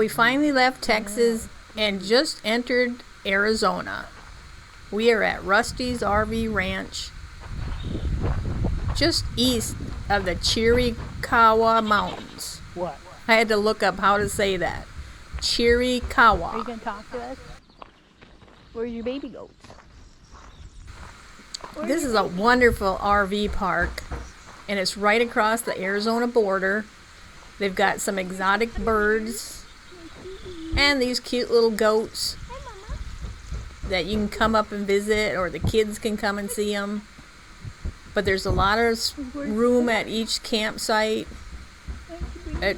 we finally left Texas and just entered Arizona. We are at Rusty's RV Ranch, just east of the Chiricahua Mountains. What? I had to look up how to say that. Chiricahua. Are you going to talk to us? Where's your baby goats? This is a wonderful RV park, and it's right across the Arizona border. They've got some exotic birds and these cute little goats that you can come up and visit, or the kids can come and see them. But there's a lot of room at each campsite. I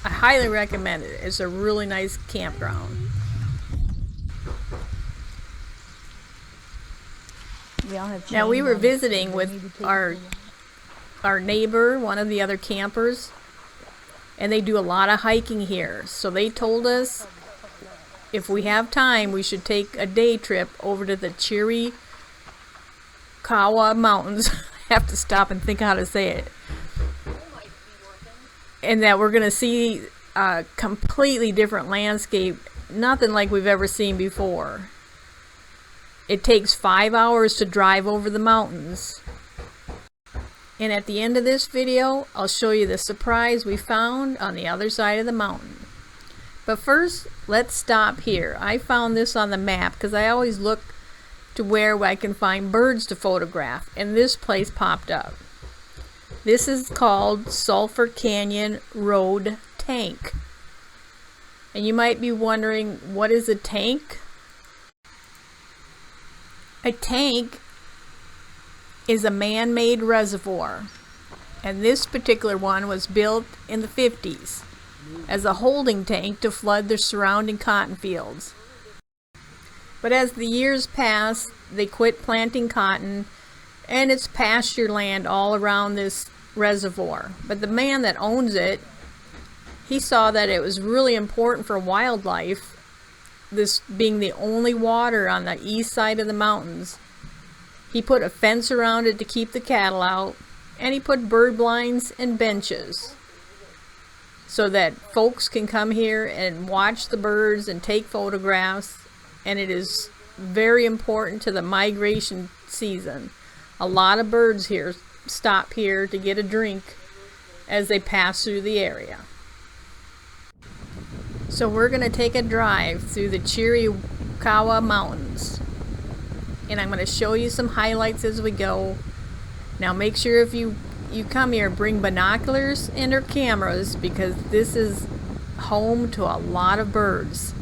highly recommend it. It's a really nice campground. Now we were visiting with our neighbor, one of the other campers, and they do a lot of hiking here. So they told us if we have time, we should take a day trip over to the Chiricahua Mountains. I have to stop and think how to say it. And that we're going to see a completely different landscape, nothing like we've ever seen before. It takes 5 hours to drive over the mountains. And at the end of this video, I'll show you the surprise we found on the other side of the mountain. But first, let's stop here. I found this on the map because I always look to where I can find birds to photograph, and this place popped up. This is called Sulphur Canyon Road Tank. And you might be wondering, what is a tank? A tank is a man-made reservoir, and this particular one was built in the 50s as a holding tank to flood the surrounding cotton fields. But as the years passed, they quit planting cotton, and it's pasture land all around this reservoir. But the man that owns it, he saw that it was really important for wildlife, this being the only water on the east side of the mountains. He put a fence around it to keep the cattle out, and he put bird blinds and benches so that folks can come here and watch the birds and take photographs. And it is very important to the migration season. A lot of birds here stop here to get a drink as they pass through the area. So we're going to take a drive through the Chiricahua Mountains, and I'm going to show you some highlights as we go. Now make sure if you come here, bring binoculars and or cameras, because this is home to a lot of birds.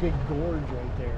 big gorge right there.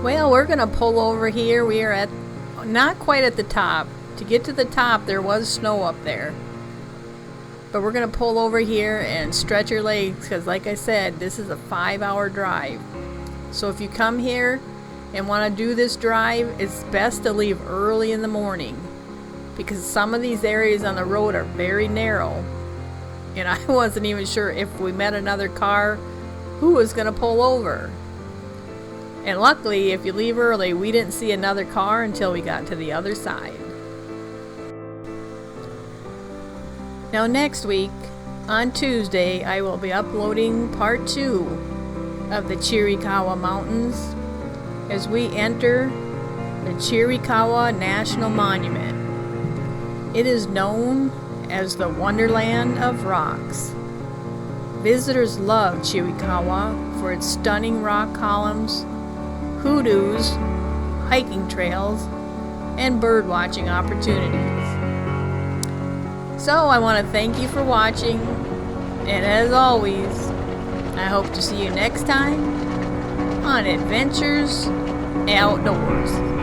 Well, we're going to pull over here. We are at, not quite at the top. To get to the top, there was snow up there. But we're going to pull over here and stretch your legs because, like I said, this is a 5-hour drive. So if you come here and want to do this drive, it's best to leave early in the morning because some of these areas on the road are very narrow. And I wasn't even sure if we met another car, who was going to pull over. And luckily, if you leave early, we didn't see another car until we got to the other side. Now next week, on Tuesday, I will be uploading part 2 of the Chiricahua Mountains as we enter the Chiricahua National Monument. It is known as the Wonderland of Rocks. Visitors love Chiricahua for its stunning rock columns, hoodoos, hiking trails, and bird watching opportunities. So I want to thank you for watching, and as always, I hope to see you next time on Adventures Outdoors.